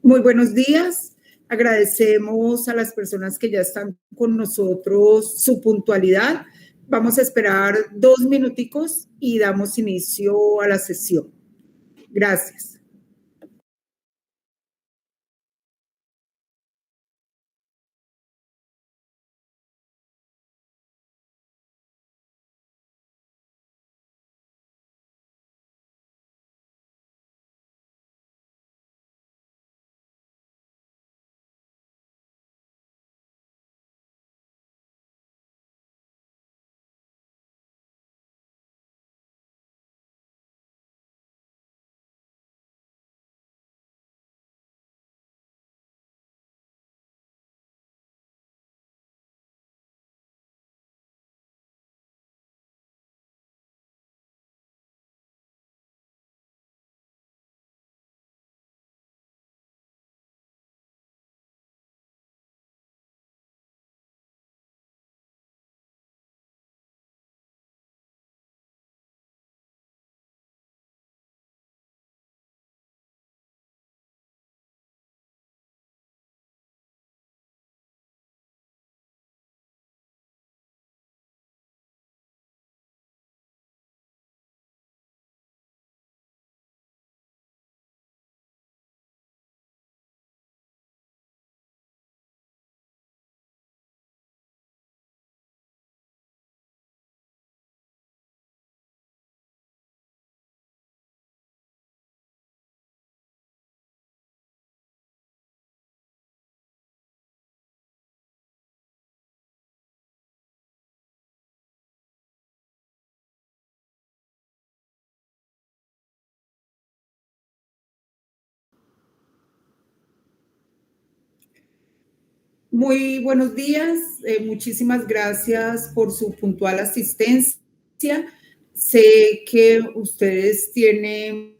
Muy buenos días. Agradecemos a las personas que ya están con nosotros su puntualidad. Vamos a esperar 2 minuticos y damos inicio a la sesión. Gracias. Muy buenos días, muchísimas gracias por su puntual asistencia. Sé que ustedes tienen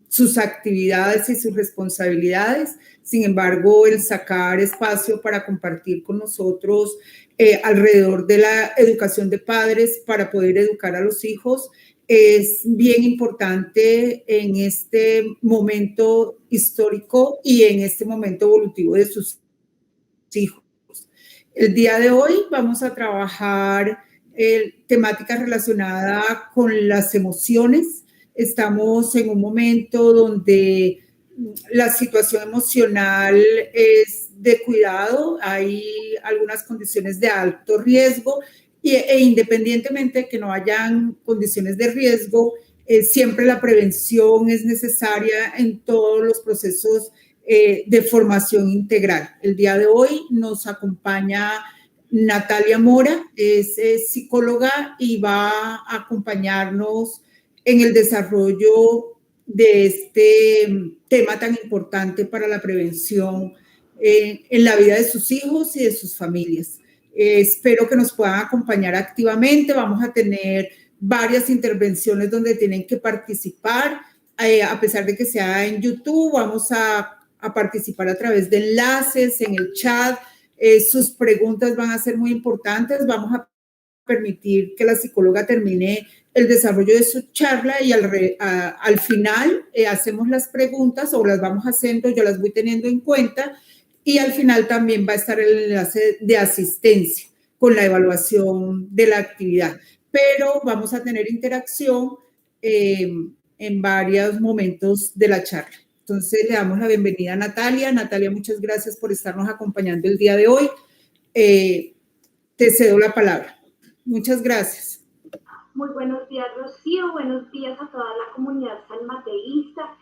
sus actividades y sus responsabilidades. Sin embargo, el sacar espacio para compartir con nosotros alrededor de la educación de padres para poder educar a los hijos es bien importante en este momento histórico y en este momento evolutivo de sus hijos. El día de hoy vamos a trabajar temáticas relacionadas con las emociones. Estamos en un momento donde la situación emocional es de cuidado, hay algunas condiciones de alto riesgo e independientemente de que no hayan condiciones de riesgo, siempre la prevención es necesaria en todos los procesos de formación integral. El día de hoy nos acompaña Natalia Mora, es psicóloga y va a acompañarnos en el desarrollo de este tema tan importante para la prevención en la vida de sus hijos y de sus familias. Espero que nos puedan acompañar activamente. Vamos a tener varias intervenciones donde tienen que participar. A pesar de que sea en YouTube, vamos a participar a través de enlaces en el chat. Sus preguntas van a ser muy importantes. Vamos a permitir que la psicóloga termine el desarrollo de su charla y al final hacemos las preguntas o las vamos haciendo, yo las voy teniendo en cuenta y al final también va a estar el enlace de asistencia con la evaluación de la actividad. Pero vamos a tener interacción en varios momentos de la charla. Entonces le damos la bienvenida a Natalia. Natalia, muchas gracias por estarnos acompañando el día de hoy. Te cedo la palabra. Muchas gracias. Muy buenos días, Rocío. Buenos días a toda la comunidad sanmateísta.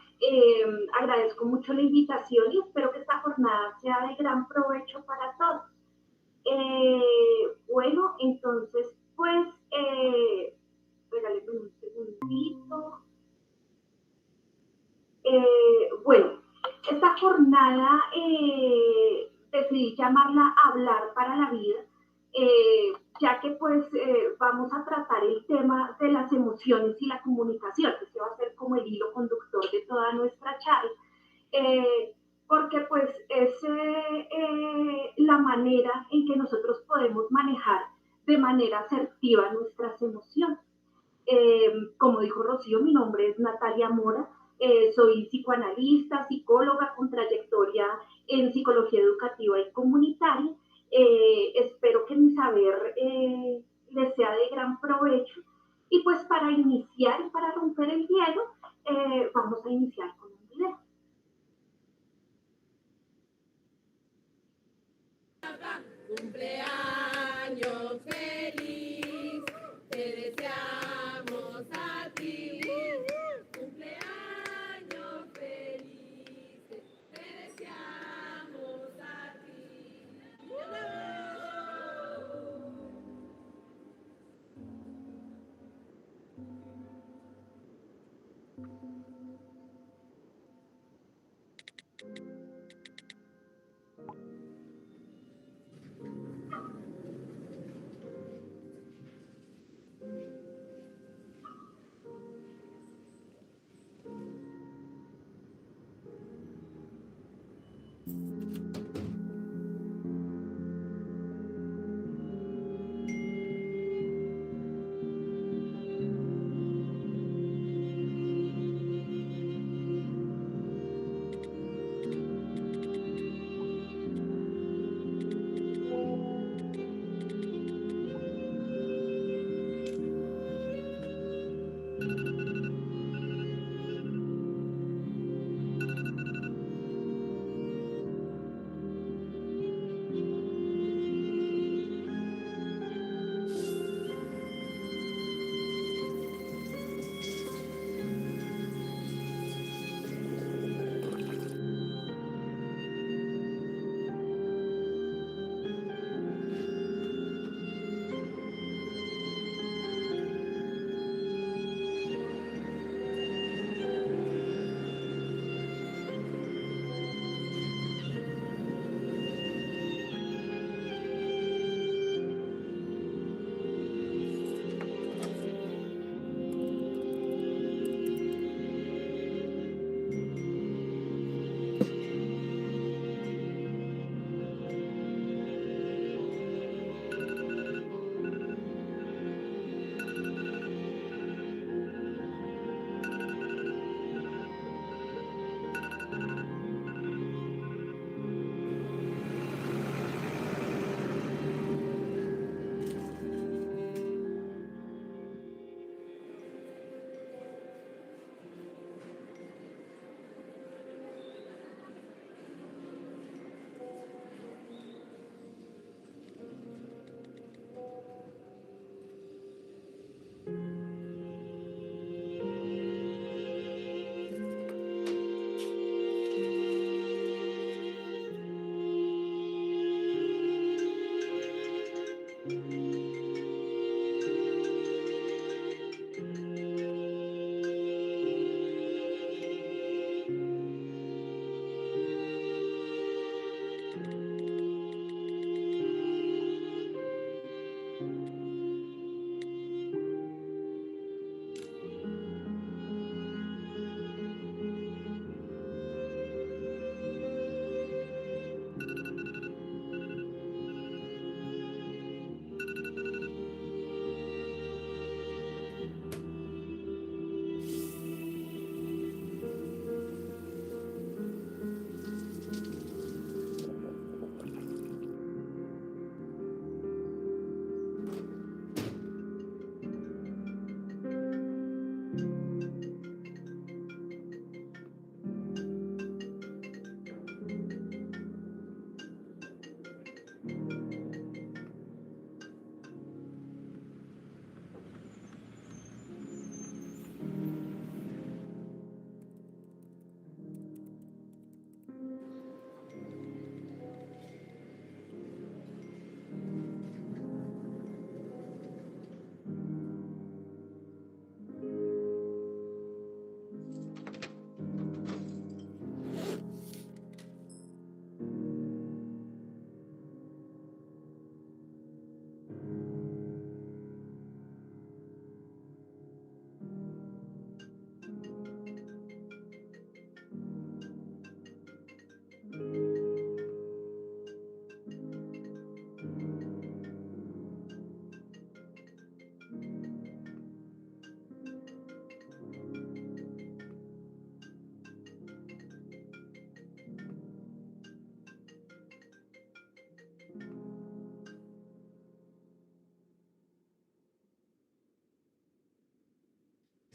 Agradezco mucho la invitación y espero que esta jornada sea de gran provecho para todos. Bueno, entonces, pues, regáleme un segundito. Bueno, esta jornada decidí llamarla Hablar para la Vida, ya que pues vamos a tratar el tema de las emociones y la comunicación. Este va a ser como el hilo conductor de toda nuestra charla, porque pues es la manera en que nosotros podemos manejar de manera asertiva nuestras emociones. Como dijo Rocío, mi nombre es Natalia Mora. Soy psicoanalista, psicóloga con trayectoria en psicología educativa y comunitaria. Espero que mi saber les sea de gran provecho. Y pues para iniciar y para romper el hielo, vamos a iniciar con un video. Cumpleaños feliz, te deseamos a ti. Cumpleaños feliz, te deseamos a ti.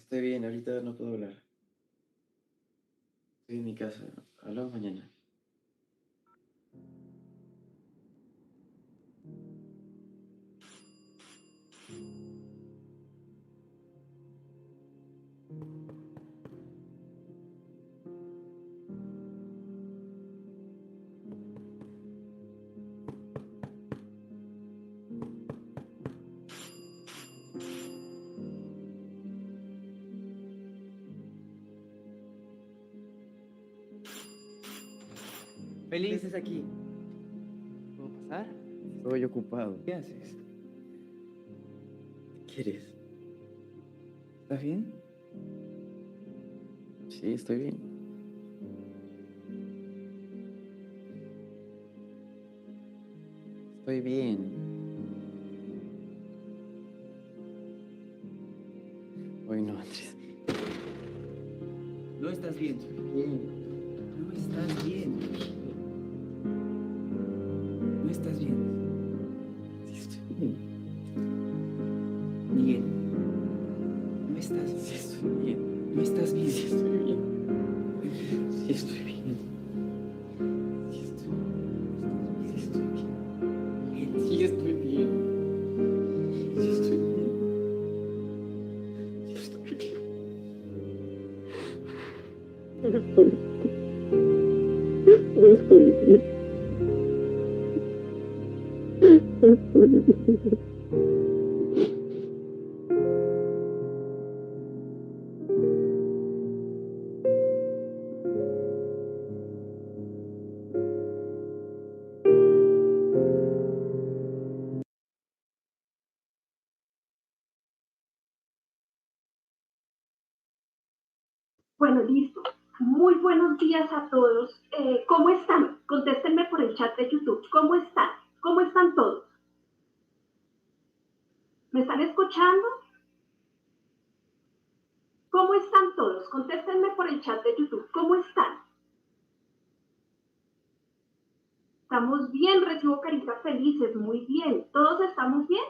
Estoy bien, ahorita no puedo hablar. Estoy en mi casa. Hablamos mañana. Feliz es aquí. ¿Puedo pasar? Estoy ocupado. ¿Qué haces? ¿Qué quieres? ¿Estás bien? Sí, estoy bien. Estoy bien. Hoy no, Andrés. No estás bien. Bien. No estás bien. No estás bien. Sí, estoy bien. Miguel. No estás Sí, bien. estoy bien. No estás bien. Sí, estoy bien. Sí, estoy bien. Sí, estoy bien. Sí, estoy bien. Miguel. Sí, estoy bien. Sí, estoy bien. Sí, estoy bien. Estoy bien. Bueno, listo. Muy buenos días a todos. ¿Cómo están? Contéstenme por el chat de YouTube. ¿Cómo están? ¿Cómo están todos? ¿Me están escuchando? ¿Cómo están todos? Contéstenme por el chat de YouTube. ¿Cómo están? Estamos bien, recibo caritas felices, muy bien. ¿Todos estamos bien?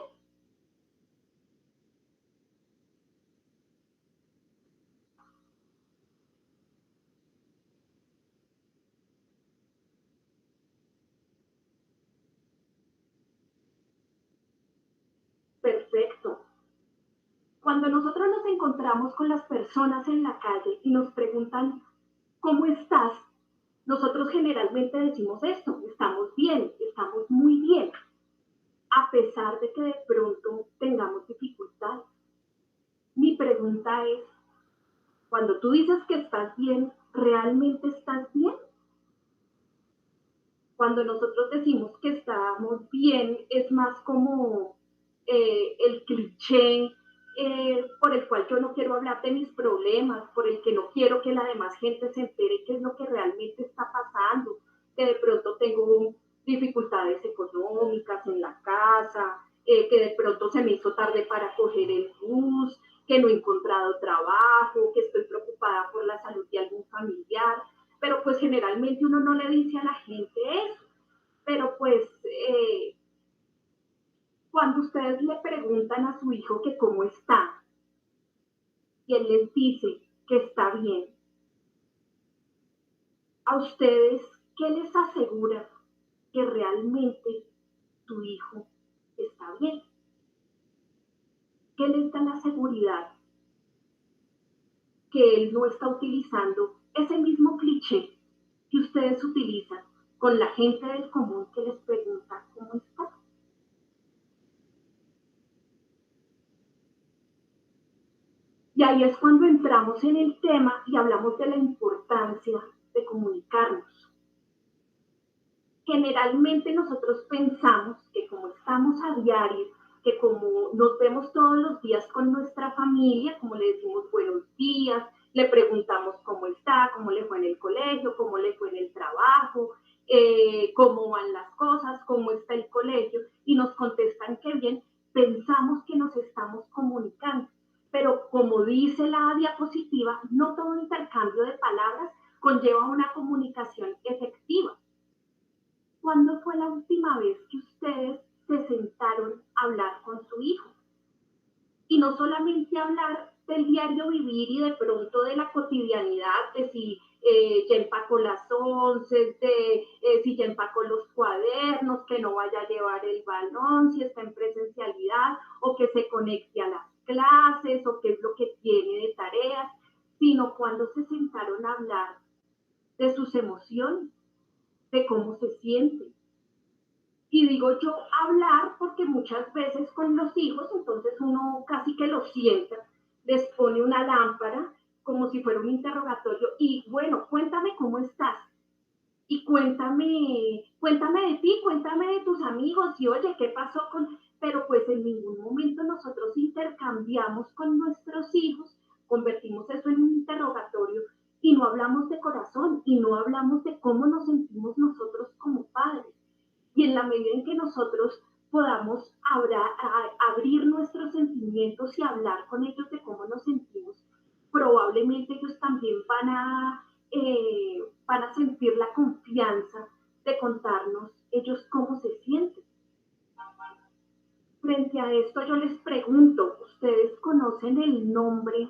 Perfecto. Cuando nosotros nos encontramos con las personas en la calle y nos preguntan, ¿cómo estás? Nosotros generalmente decimos esto, estamos bien, estamos muy bien, a pesar de que de pronto tengamos dificultad. Mi pregunta es, cuando tú dices que estás bien, ¿realmente estás bien? Cuando nosotros decimos que estamos bien, es más como el cliché por el cual yo no quiero hablar de mis problemas, por el que no quiero que la demás gente se entere qué es lo que realmente está pasando, que de pronto tengo dificultades económicas en la casa, que de pronto se me hizo tarde para coger el bus, que no he encontrado trabajo, que estoy preocupada por la salud de algún familiar, pero pues generalmente uno no le dice a la gente eso, pero pues cuando ustedes le preguntan a su hijo que cómo está y él les dice que está bien, a ustedes, ¿qué les asegura que realmente tu hijo está bien? ¿Qué les da la seguridad que él no está utilizando ese mismo cliché que ustedes utilizan con la gente del común que les pregunta cómo está? Y ahí es cuando entramos en el tema y hablamos de la importancia de comunicarnos. Generalmente nosotros pensamos que como estamos a diario, que como nos vemos todos los días con nuestra familia, como le decimos buenos días, le preguntamos cómo está, cómo le fue en el colegio, cómo le fue en el trabajo, cómo van las cosas, cómo está el colegio, y nos contestan que bien, pensamos que nos estamos comunicando. Pero como dice la diapositiva, no todo intercambio de palabras conlleva una comunicación efectiva. ¿Cuándo fue la última vez que ustedes se sentaron a hablar con su hijo? Y no solamente hablar del diario vivir y de pronto de la cotidianidad, de si ya empacó las once, de si ya empacó los cuadernos, que no vaya a llevar el balón, si está en presencialidad, o que se conecte a las clases, o qué es lo que tiene de tareas, sino cuando se sentaron a hablar de sus emociones, de cómo se siente. Y digo yo hablar porque muchas veces con los hijos, entonces uno casi que lo sienta, les pone una lámpara como si fuera un interrogatorio y bueno, cuéntame cómo estás y cuéntame de ti, cuéntame de tus amigos y oye, ¿qué pasó con...? Pero pues en ningún momento nosotros intercambiamos con nuestros hijos, convertimos eso en un interrogatorio y no hablamos de corazón y no hablamos de cómo nos sentimos nosotros como padres. Y en la medida en que nosotros podamos abrir nuestros sentimientos y hablar con ellos de cómo nos sentimos, probablemente ellos también van a sentir la confianza de contarnos ellos cómo se sienten. Frente a esto yo les pregunto, ¿ustedes conocen el nombre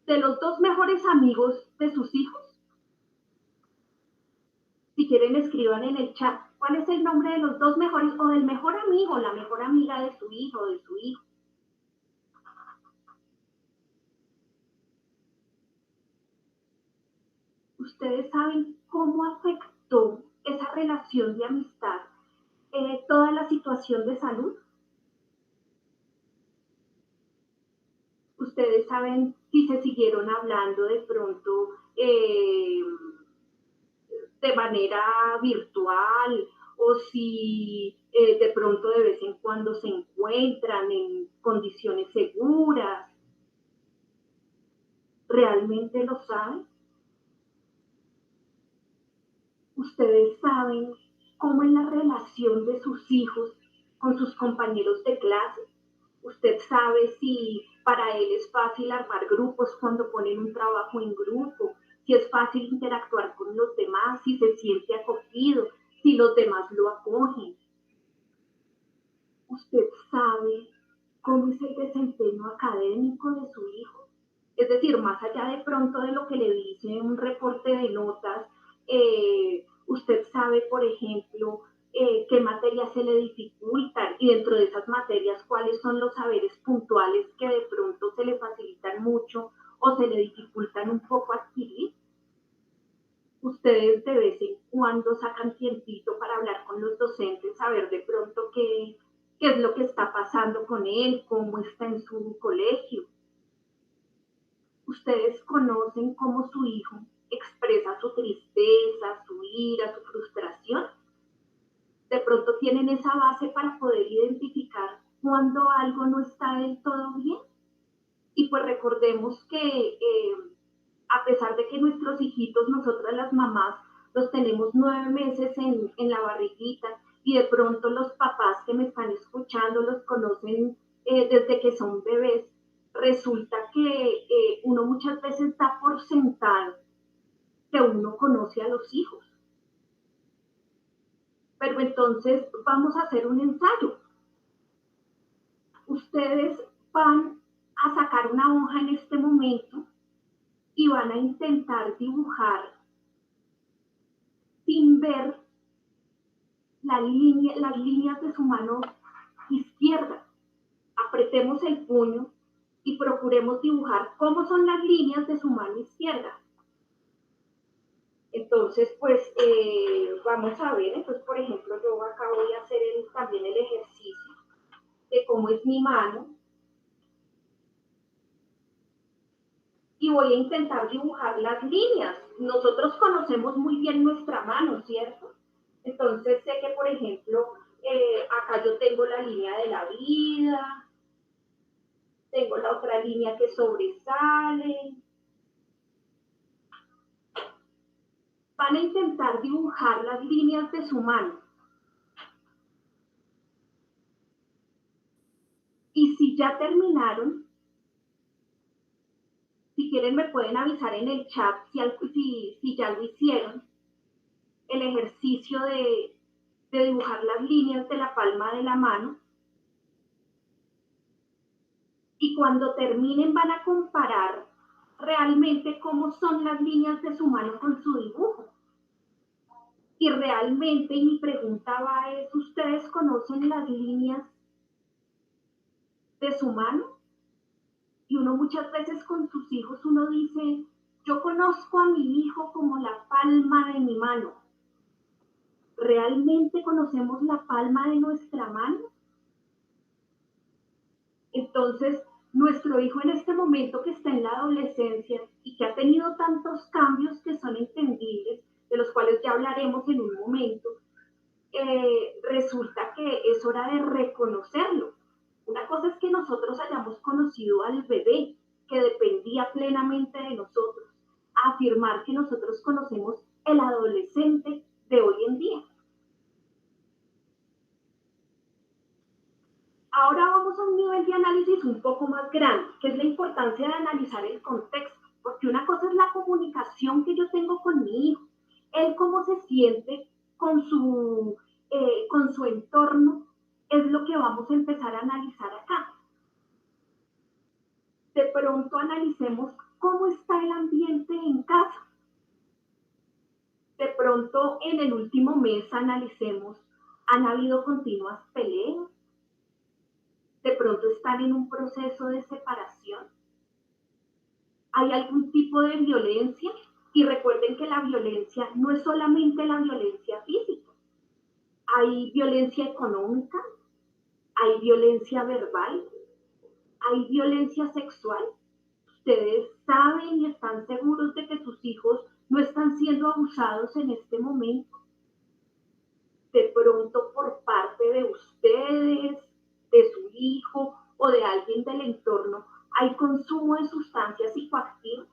de los dos mejores amigos de sus hijos? Si quieren, escriban en el chat cuál es el nombre de los dos mejores o del mejor amigo, la mejor amiga de su hijo o de su hijo. Ustedes saben cómo afectó esa relación de amistad toda la situación de salud. Ustedes saben si se siguieron hablando de pronto de manera virtual o si de pronto de vez en cuando se encuentran en condiciones seguras. ¿Realmente lo saben? Ustedes saben cómo es la relación de sus hijos con sus compañeros de clase. Usted sabe si para él es fácil armar grupos cuando ponen un trabajo en grupo, si es fácil interactuar con los demás, si se siente acogido, si los demás lo acogen. Usted sabe cómo es el desempeño académico de su hijo. Es decir, más allá de pronto de lo que le dice un reporte de notas, usted sabe, por ejemplo, qué materias se le dificultan y dentro de esas materias cuáles son los saberes puntuales que de pronto se le facilitan mucho o se le dificultan un poco adquirir. Ustedes de vez en cuando sacan tiempito para hablar con los docentes, saber de pronto qué es lo que está pasando con él, cómo está en su colegio. Ustedes conocen cómo su hijo expresa su tristeza, su ira, su frustración. De pronto tienen esa base para poder identificar cuando algo no está del todo bien. Y pues recordemos que a pesar de que nuestros hijitos, nosotras las mamás, los tenemos 9 meses en la barriguita y de pronto los papás que me están escuchando los conocen desde que son bebés, resulta que uno muchas veces da por sentado que uno conoce a los hijos. Pero entonces vamos a hacer un ensayo. Ustedes van a sacar una hoja en este momento y van a intentar dibujar sin ver las líneas de su mano izquierda. Apretemos el puño y procuremos dibujar cómo son las líneas de su mano izquierda. Entonces, pues vamos a ver, entonces por ejemplo yo acá voy a hacer también el ejercicio de cómo es mi mano y voy a intentar dibujar las líneas. Nosotros conocemos muy bien nuestra mano, ¿cierto? Entonces sé que por ejemplo acá yo tengo la línea de la vida, tengo la otra línea que sobresale. Van a intentar dibujar las líneas de su mano. Y si ya terminaron, si quieren me pueden avisar en el chat si ya lo hicieron, el ejercicio de dibujar las líneas de la palma de la mano. y cuando terminen van a comparar realmente cómo son las líneas de su mano con su dibujo. Y realmente mi pregunta va es, ¿ustedes conocen las líneas de su mano? Y uno muchas veces con sus hijos, uno dice, yo conozco a mi hijo como la palma de mi mano. ¿Realmente conocemos la palma de nuestra mano? Entonces, nuestro hijo en este momento que está en la adolescencia y que ha tenido tantos cambios que son entendibles, de los cuales ya hablaremos en un momento, resulta que es hora de reconocerlo. Una cosa es que nosotros hayamos conocido al bebé que dependía plenamente de nosotros, afirmar que nosotros conocemos el adolescente de hoy en día. Ahora vamos a un nivel de análisis un poco más grande, que es la importancia de analizar el contexto, porque una cosa es la comunicación que yo tengo con mi hijo, él cómo se siente con su entorno, es lo que vamos a empezar a analizar acá. De pronto analicemos cómo está el ambiente en casa. De pronto en el último mes analicemos, ¿han habido continuas peleas? De pronto están en un proceso de separación. ¿Hay algún tipo de violencia? Y recuerden que la violencia no es solamente la violencia física. Hay violencia económica, hay violencia verbal, hay violencia sexual. Ustedes saben y están seguros de que sus hijos no están siendo abusados en este momento. De pronto por parte de ustedes, de su hijo o de alguien del entorno, hay consumo de sustancias psicoactivas.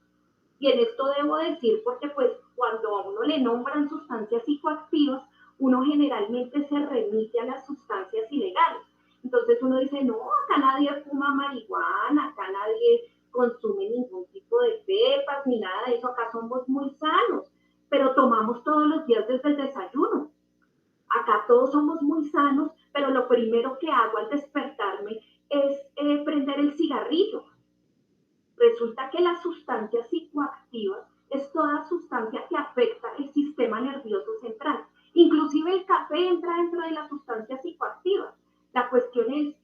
Y en esto debo decir, porque pues cuando a uno le nombran sustancias psicoactivas, uno generalmente se remite a las sustancias ilegales. Entonces uno dice, no, acá nadie fuma marihuana, acá nadie consume ningún tipo de pepas, ni nada de eso, acá somos muy sanos, pero tomamos todos los días desde el desayuno. Acá todos somos muy sanos, pero lo primero que hago al despertarme es prender el cigarrillo. Resulta que las sustancias psicoactivas es toda sustancia que afecta el sistema nervioso central. Inclusive el café entra dentro de las sustancias psicoactivas. La cuestión es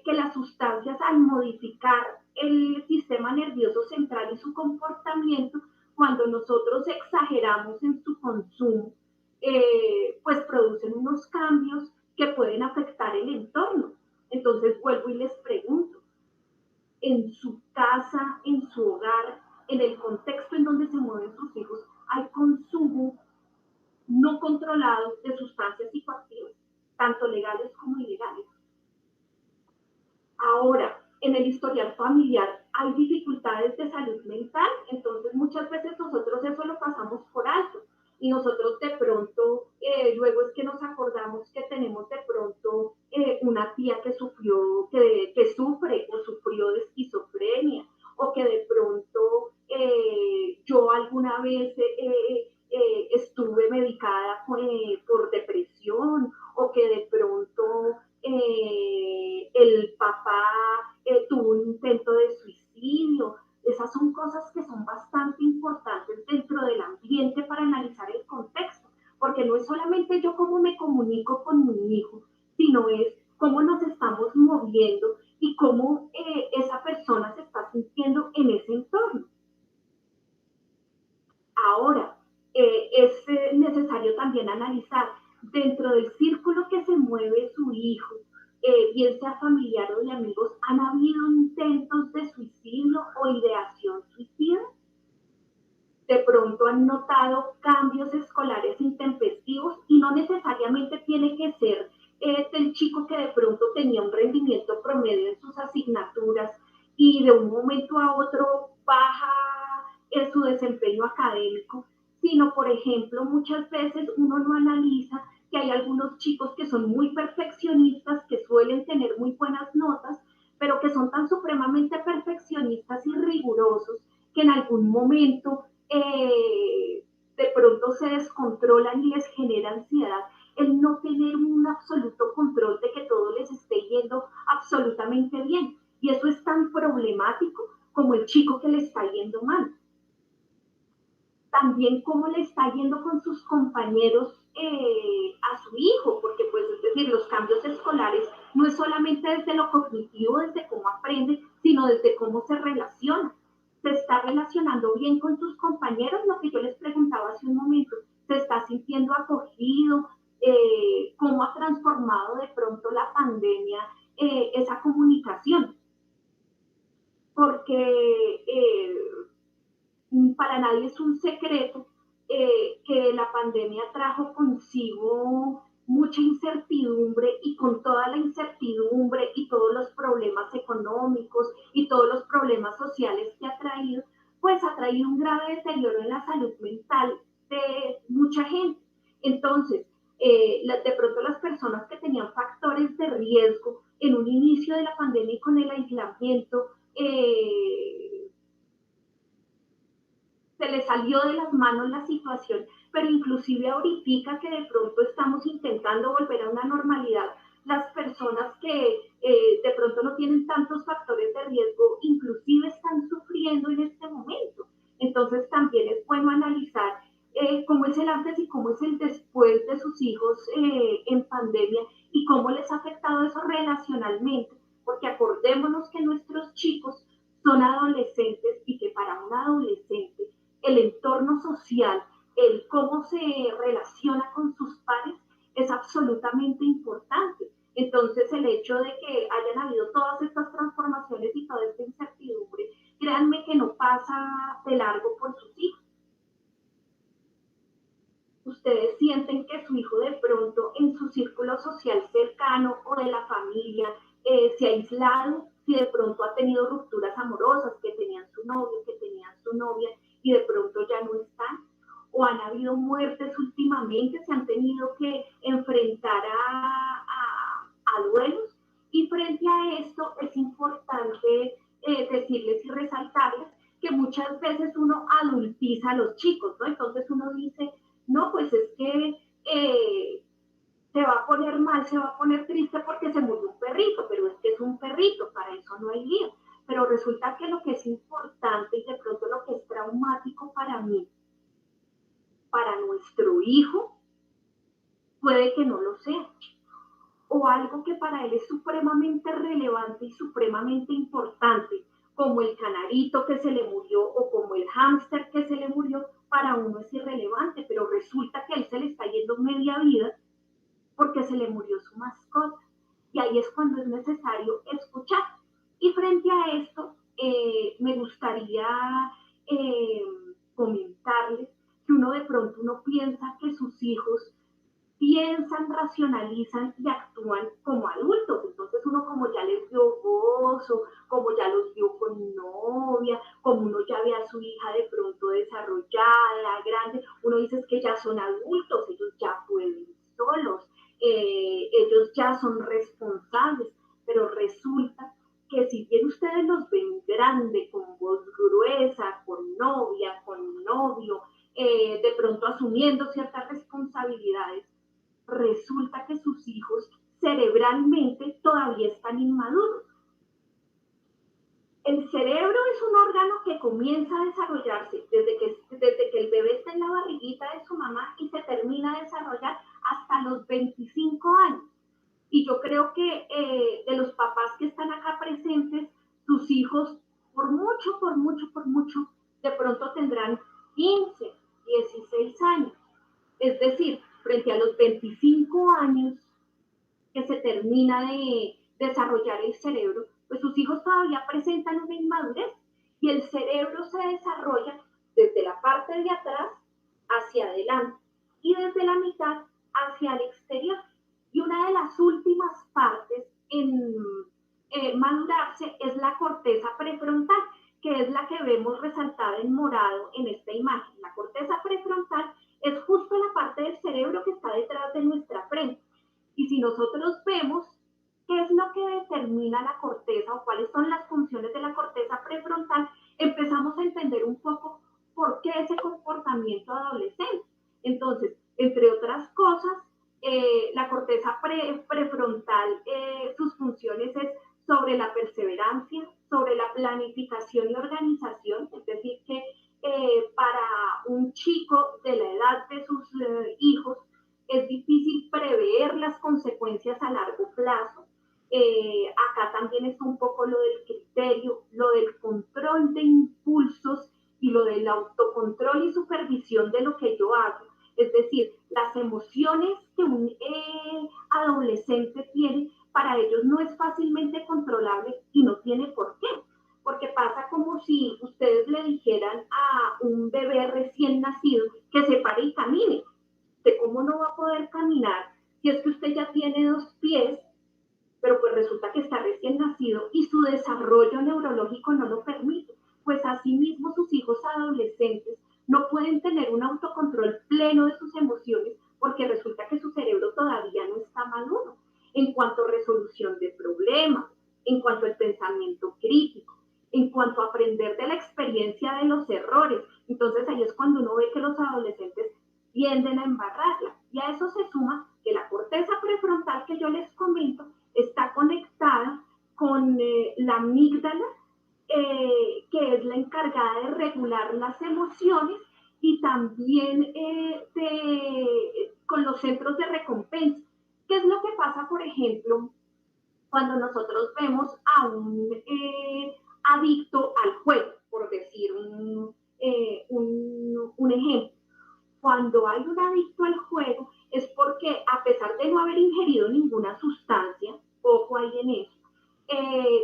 que las sustancias al modificar el sistema nervioso central y su comportamiento, cuando nosotros exageramos en su consumo, pues producen unos cambios que pueden afectar el entorno. Entonces vuelvo y les pregunto, en su casa, en su hogar, en el contexto en donde se mueven sus hijos, hay consumo no controlado de sustancias psicoactivas, tanto legales como ilegales. Ahora, en el historial familiar hay dificultades de salud mental, entonces muchas veces nosotros eso lo pasamos por alto y nosotros de pronto, luego es que nos acordamos que tenemos de pronto una tía que sufrió, que sufre o sufrió de esquizofrenia, o que de pronto yo alguna vez estuve medicada por depresión, o que de pronto el papá tuvo un intento de suicidio. Esas son cosas que son bastante importantes dentro del ambiente para analizar el contexto, porque no es solamente yo cómo me comunico con mi hijo, sino es cómo nos estamos moviendo y cómo esa persona se está sintiendo en ese entorno. Ahora, es necesario también analizar dentro del círculo que se mueve su hijo, bien sea familiar o de amigos, ¿han habido intentos de suicidio o ideación suicida? De pronto han notado cambios escolares intempestivos y no necesariamente tiene que ser el chico que de pronto tenía un rendimiento promedio en sus asignaturas y de un momento a otro baja en su desempeño académico, sino, por ejemplo, muchas veces uno no analiza que hay algunos chicos que son muy perfeccionistas, que suelen tener muy buenas notas, pero que son tan supremamente perfeccionistas y rigurosos que en algún momento de pronto se descontrolan y les genera ansiedad el no tener un absoluto control de que todo les esté yendo absolutamente bien. Y eso es tan problemático como el chico que le está yendo mal. También cómo le está yendo con sus compañeros a su hijo, porque pues es decir, los cambios escolares no es solamente desde lo cognitivo, desde cómo aprende, sino desde cómo se relaciona. Se está relacionando bien con sus compañeros, lo que yo les preguntaba hace un momento, se está sintiendo acogido, cómo ha transformado de pronto la pandemia esa comunicación, porque para nadie es un secreto que la pandemia trajo consigo mucha incertidumbre, y con toda la incertidumbre y todos los problemas económicos y todos los problemas sociales que ha traído, pues ha traído un grave deterioro en la salud mental de mucha gente. Entonces, de pronto las personas que tenían factores de riesgo en un inicio de la pandemia y con el aislamiento, se le salió de las manos la situación, pero inclusive ahorita que de pronto estamos intentando volver a una normalidad, las personas que de pronto no tienen tantos factores de riesgo, inclusive están sufriendo en este momento. Entonces también es bueno analizar cómo es el antes y cómo es el después de sus hijos en pandemia, y cómo les ha afectado eso relacionalmente, porque acordémonos que nuestros chicos son adolescentes, y que para un adolescente el entorno social, el cómo se relaciona con sus pares, es absolutamente importante. Entonces, el hecho de que hayan habido todas estas transformaciones y toda esta incertidumbre, créanme que no pasa de largo por sus hijos. Ustedes sienten que su hijo de pronto en su círculo social cercano o de la familia se ha aislado, si de pronto ha tenido rupturas amorosas, que tenían su novio, que tenían su novia, y de pronto ya no están, o han habido muertes últimamente, se han tenido que enfrentar a duelos, y frente a esto es importante decirles y resaltarles que muchas veces uno adultiza a los chicos, ¿no? Entonces uno dice, no, pues es que se va a poner mal, se va a poner triste porque se murió un perrito, pero es que es un perrito, para eso no hay lío. Pero resulta que lo que es importante y de pronto lo que es traumático para mí, para nuestro hijo, puede que no lo sea. O algo que para él es supremamente relevante y supremamente importante, como el canarito que se le murió o como el hámster que se le murió, para uno es irrelevante, pero resulta que a él se le está yendo media vida porque se le murió su mascota. Y ahí es cuando es necesario escuchar. Y frente a esto, me gustaría comentarles que uno de pronto uno piensa que sus hijos piensan, racionalizan y actúan como adultos. Entonces uno, como ya les dio gozo, como ya los vio con novia, como uno ya ve a su hija de pronto desarrollada, grande, uno dice que ya son adultos, ellos ya pueden solos, ellos ya son responsables, pero resulta que si bien ustedes los ven grande, con voz gruesa, con novia, con novio, de pronto asumiendo ciertas responsabilidades, resulta que sus hijos cerebralmente todavía están inmaduros. El cerebro es un órgano que comienza a desarrollarse desde que el bebé está en la barriguita de su mamá y se termina de desarrollar hasta los 25 años. Y yo creo que de los papás que están acá presentes, sus hijos, por mucho, de pronto tendrán 15, 16 años. Es decir, frente a los 25 años que se termina de desarrollar el cerebro, pues sus hijos todavía presentan una inmadurez, y el cerebro se desarrolla desde la parte de atrás hacia adelante y desde la mitad hacia el exterior. Y una de las últimas partes en madurarse es la corteza prefrontal, que es la que vemos resaltada en morado en esta imagen. La corteza prefrontal es justo la parte del cerebro que está detrás de nuestra frente. Y si nosotros vemos qué es lo que determina la corteza o cuáles son las funciones de la corteza prefrontal, empezamos a entender un poco por qué ese comportamiento adolescente. Entonces, entre otras cosas, la corteza prefrontal, sus funciones es sobre la perseverancia, sobre la planificación y organización, es decir, que para un chico de la edad de sus hijos es difícil prever las consecuencias a largo plazo. Acá también está un poco lo del criterio, lo del control de impulsos y lo del autocontrol y supervisión de lo que yo hago. Es decir, las emociones que un adolescente tiene, para ellos no es fácilmente controlable y no tiene por qué. Porque pasa como si ustedes le dijeran a un bebé recién nacido que se pare y camine. ¿De cómo no va a poder caminar si es que usted ya tiene 2 pies, pero pues resulta que está recién nacido y su desarrollo neurológico no lo permite? Pues asimismo sus hijos adolescentes no pueden tener un autocontrol pleno de sus emociones porque resulta que su cerebro todavía no está maduro en cuanto a resolución de problemas, en cuanto al pensamiento crítico, en cuanto a aprender de la experiencia de los errores. Entonces ahí es cuando uno ve que los adolescentes tienden a embarrarla. Y a eso se suma que la corteza prefrontal que yo les comento está conectada con la amígdala, que es la encargada de regular las emociones, y también con los centros de recompensa. ¿Qué es lo que pasa, por ejemplo, cuando nosotros vemos a un adicto al juego, por decir un ejemplo? Cuando hay un adicto al juego es porque, a pesar de no haber ingerido ninguna sustancia, ojo ahí en eso,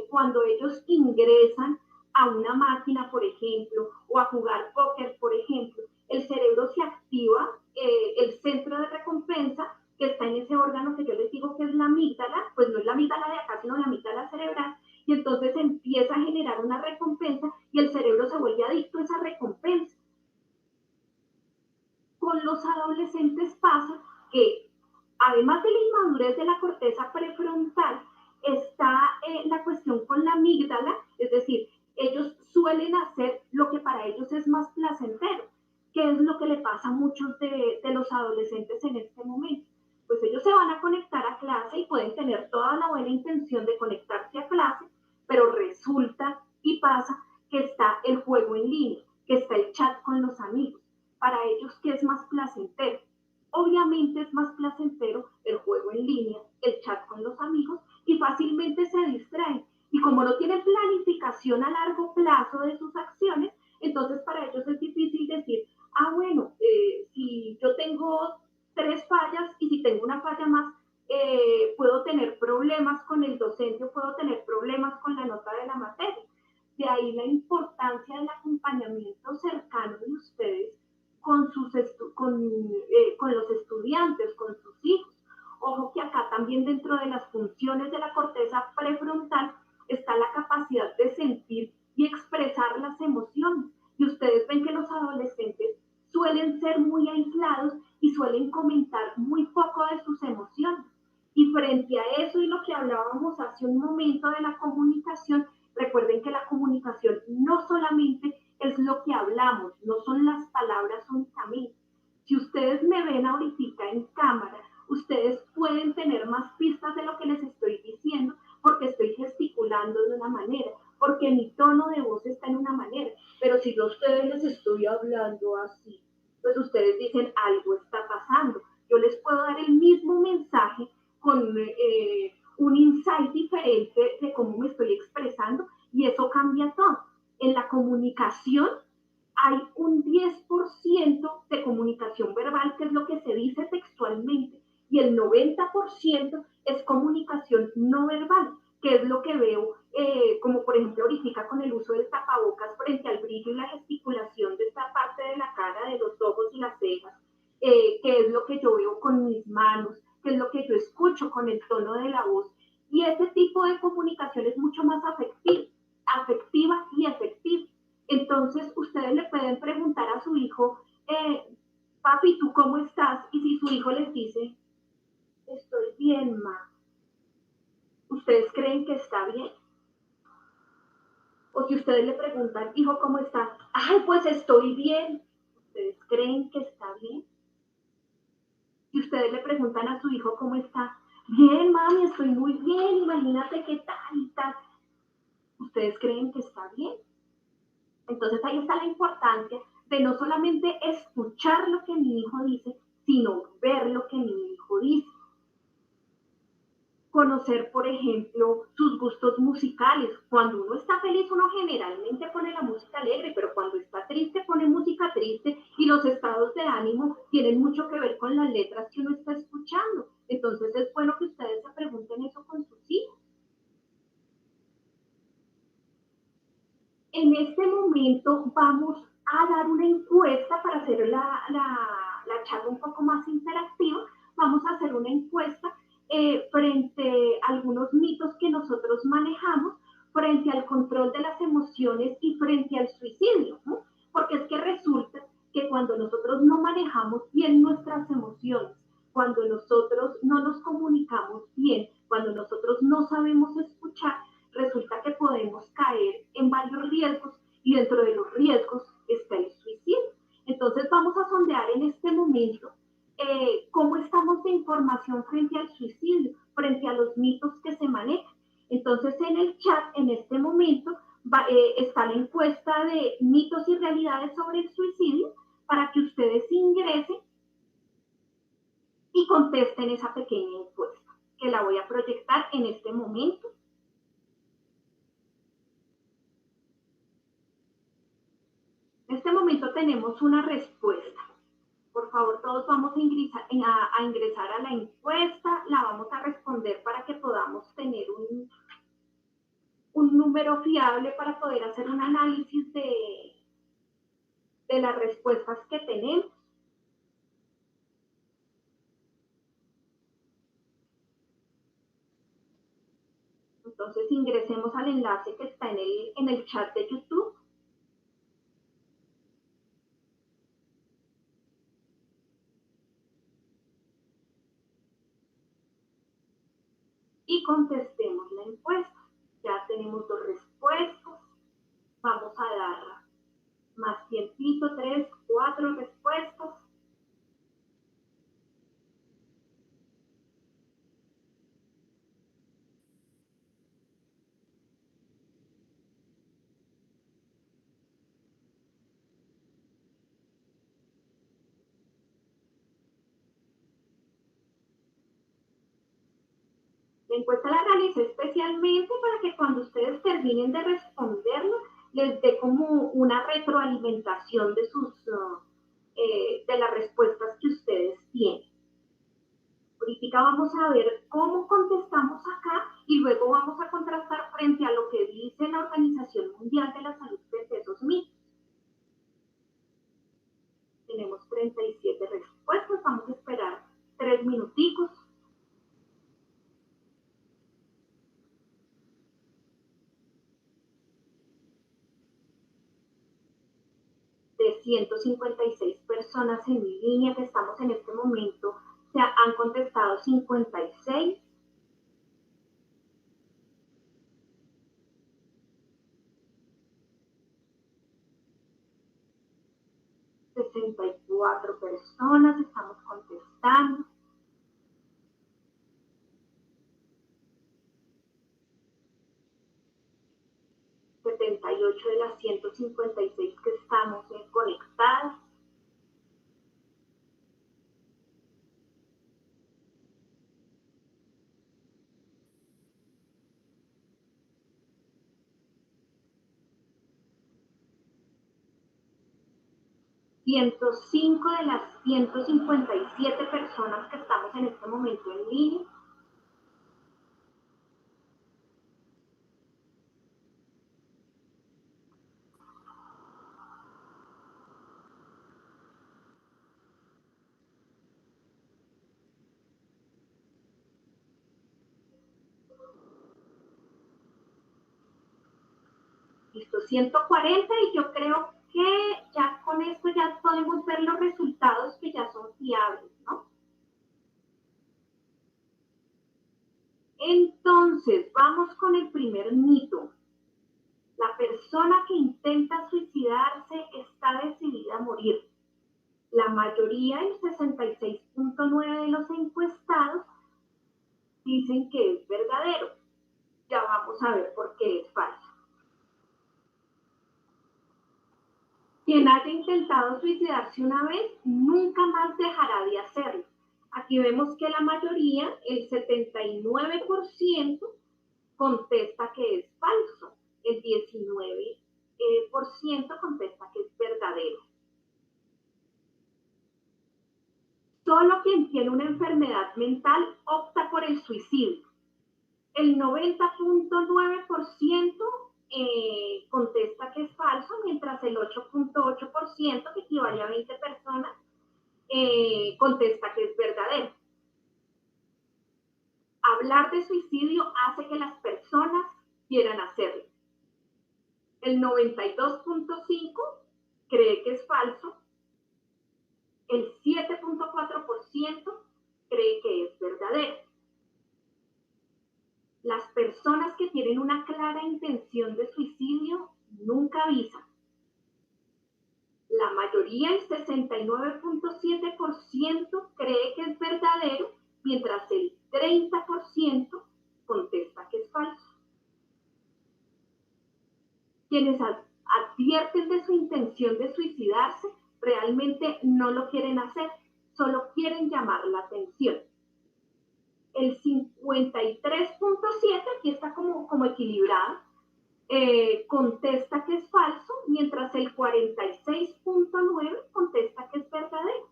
cuando ellos ingresan a una máquina, por ejemplo, o a jugar póker, por ejemplo, el cerebro se activa, el centro de recompensa que está en ese órgano que yo les digo que es la amígdala, pues no es la amígdala de acá, sino la amígdala cerebral, y entonces empieza a generar una recompensa y el cerebro se vuelve adicto a esa recompensa. Con los adolescentes pasa que, además de la inmadurez de la corteza prefrontal, está la cuestión con la amígdala, es decir, ellos suelen hacer lo que para ellos es más placentero. ¿Qué es lo que le pasa a muchos de los adolescentes en este momento? Pues ellos se van a conectar a clase y pueden tener toda la buena intención de conectarse a clase, pero resulta y pasa que está el juego en línea, que está el chat con los amigos. Para ellos, ¿qué es más placentero? Obviamente es más placentero el juego en línea, el chat con los amigos, y fácilmente se distraen. Y como no tienen planificación a largo plazo de sus acciones, entonces para ellos es difícil decir, bueno, si yo tengo 3 fallas y si tengo una falla más, puedo tener problemas con el docente o puedo tener problemas con la nota de la materia. De ahí la importancia del acompañamiento cercano de ustedes con los estudiantes, con sus hijos. Ojo que acá también, dentro de las funciones de la corteza prefrontal, está la capacidad de sentir y expresar las emociones. Y ustedes ven que los adolescentes suelen ser muy aislados y suelen comentar muy poco de sus emociones. Y frente a eso, y lo que hablábamos hace un momento de la comunicación, recuerden que la comunicación no solamente es lo que hablamos, no son las palabras únicamente. Si ustedes me ven ahorita en cámara, ustedes pueden tener más pistas de lo que les estoy diciendo, porque estoy gesticulando de una manera, porque mi tono de voz está en una manera. Pero si yo a ustedes les estoy hablando así, pues ustedes dicen, algo está pasando. Yo les puedo dar el mismo mensaje con un insight diferente de cómo me estoy expresando, y eso cambia todo. En la comunicación hay un 10% de comunicación verbal, que es lo que se dice textualmente, y el 90% es comunicación no verbal, que es lo que veo, como por ejemplo ahorita con el uso del tapabocas frente al brillo y la gesticulación de esta parte de la cara, de los ojos y las cejas, que es lo que yo veo con mis manos, que es lo que yo escucho con el tono de la voz. Y ese tipo de comunicación es mucho más afectiva y efectiva. Entonces, ustedes le pueden preguntar a su hijo, papi, ¿tú cómo estás? Y si su hijo les dice, estoy bien, ma, ¿ustedes creen que está bien? O si ustedes le preguntan, hijo, ¿cómo estás? Ay, pues estoy bien. ¿Ustedes creen que está bien? Si ustedes le preguntan a su hijo, ¿cómo está? Bien, mami, estoy muy bien, imagínate qué tal y tal. ustedes creen que está bien. Entonces ahí está la importancia de no solamente escuchar lo que mi hijo dice, sino ver lo que mi hijo dice. Conocer, por ejemplo, sus gustos musicales. Cuando uno está feliz, uno generalmente pone la música alegre, pero cuando está triste, pone música triste, y los estados de ánimo tienen mucho que ver con las letras que uno está escuchando. Entonces es bueno que ustedes se pregunten eso con sus hijos. En este momento vamos a dar una encuesta para hacer la charla un poco más interactiva. Vamos a hacer una encuesta frente a algunos mitos que nosotros manejamos, frente al control de las emociones y frente al suicidio, ¿no? Porque es que resulta que cuando nosotros no manejamos bien nuestras emociones, cuando nosotros no nos comunicamos bien, cuando nosotros no sabemos escuchar, resulta que podemos caer en varios riesgos y dentro de los riesgos está el suicidio. Entonces vamos a sondear en este momento cómo estamos de información frente al suicidio, frente a los mitos que se manejan. Entonces en el chat en este momento está la encuesta de mitos y realidades sobre el suicidio para que ustedes ingresen y contesten esa pequeña encuesta que la voy a proyectar en este momento. En este momento tenemos una respuesta. Por favor, todos vamos a ingresar a la encuesta, la vamos a responder para que podamos tener un número fiable para poder hacer un análisis de las respuestas que tenemos. Entonces ingresemos al enlace que está en el chat de YouTube. Y contestemos la encuesta. Ya tenemos 2 respuestas. Vamos a dar más tiempito, 3, 4 respuestas. La encuesta la realicé especialmente para que cuando ustedes terminen de responderlo, les dé como una retroalimentación de de las respuestas que ustedes tienen. Ahorita vamos a ver cómo contestamos acá y luego vamos a contrastar frente a lo que dice la Organización Mundial de la Salud frente a esos mitos. Tenemos 37 respuestas, vamos a esperar 3 minuticos. De 156 personas en línea que estamos en este momento, se han contestado 56. ...64 personas estamos contestando. ...78 de las 156 que estamos conectadas. ...105 de las 157 personas que estamos en este momento en línea. Listo, 140 y yo creo que ya con esto ya podemos ver los resultados que ya son fiables, ¿no? Entonces, vamos con el primer mito. La persona que intenta suicidarse está decidida a morir. La mayoría, el 66.9% de los encuestados, dicen que es verdadero. Ya vamos a ver por qué es falso. Quien haya intentado suicidarse una vez, nunca más dejará de hacerlo. Aquí vemos que la mayoría, el 79%, contesta que es falso. El 19% contesta que es verdadero. Solo quien tiene una enfermedad mental opta por el suicidio. El 90.9% contesta que es falso, mientras el 8.8%, que equivale a 20 personas, contesta que es verdadero. Hablar de suicidio hace que las personas quieran hacerlo. El 92.5% cree que es falso. El 7.4% cree que es verdadero. Las personas que tienen una clara intención de suicidio nunca avisan. La mayoría, el 69.7%, cree que es verdadero, mientras el 30% contesta que es falso. Quienes advierten de su intención de suicidarse realmente no lo quieren hacer, solo quieren llamar la atención. El 53.7%, aquí está como equilibrada, contesta que es falso, mientras el 46.9% contesta que es verdadero.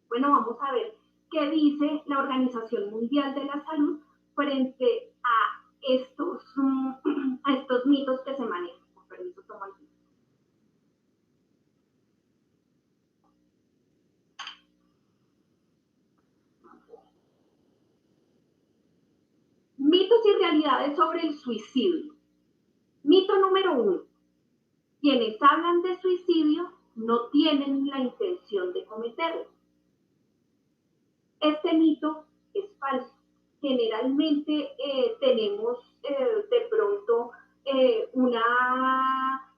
Bueno, vamos a ver qué dice la Organización Mundial de la Salud frente a estos mitos que se manejan. Con permiso, tomo el tiempo. Mitos y realidades sobre el suicidio. Mito número 1. Quienes hablan de suicidio no tienen la intención de cometerlo. Este mito es falso. Generalmente tenemos de pronto una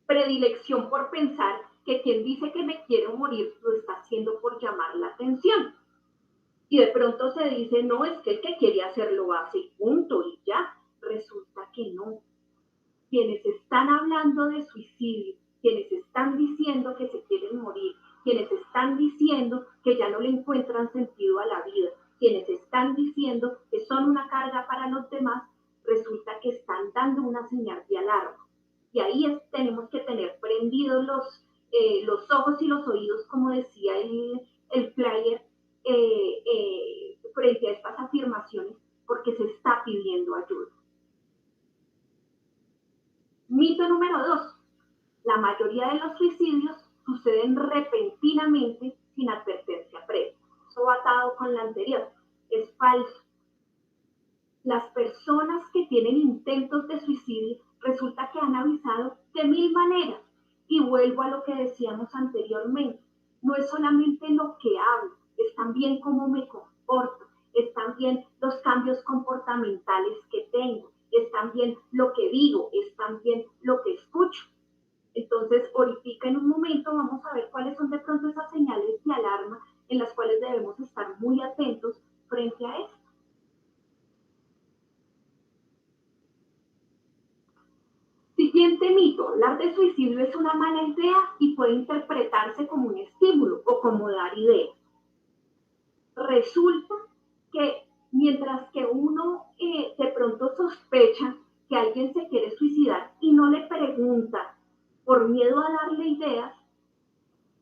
predilección por pensar que quien dice que me quiero morir lo está haciendo por llamar la atención. Y de pronto se dice, no, es que el que quiere hacerlo hace, punto, y ya. Resulta que no. Quienes están hablando de suicidio, quienes están diciendo que se quieren morir, quienes están diciendo que ya no le encuentran sentido a la vida, quienes están diciendo que son una carga para los demás, resulta que están dando una señal de alarma. Y ahí tenemos que tener prendidos los ojos y los oídos, como decía el flyer, frente a estas afirmaciones, porque se está pidiendo ayuda. Mito número 2. La mayoría de los suicidios suceden repentinamente sin advertencia previa. Eso va atado con la anterior. Es falso. Las personas que tienen intentos de suicidio resulta que han avisado de 1000 maneras. Y vuelvo a lo que decíamos anteriormente. No es solamente lo que hablo, es también cómo me comporto, es también los cambios comportamentales que tengo, es también lo que digo, es también lo que escucho. Entonces, ahorita en un momento vamos a ver cuáles son de pronto esas señales de alarma en las cuales debemos estar muy atentos frente a esto. Siguiente mito, hablar de suicidio es una mala idea y puede interpretarse como un estímulo o como dar ideas. Resulta que mientras que uno de pronto sospecha que alguien se quiere suicidar y no le pregunta por miedo a darle ideas,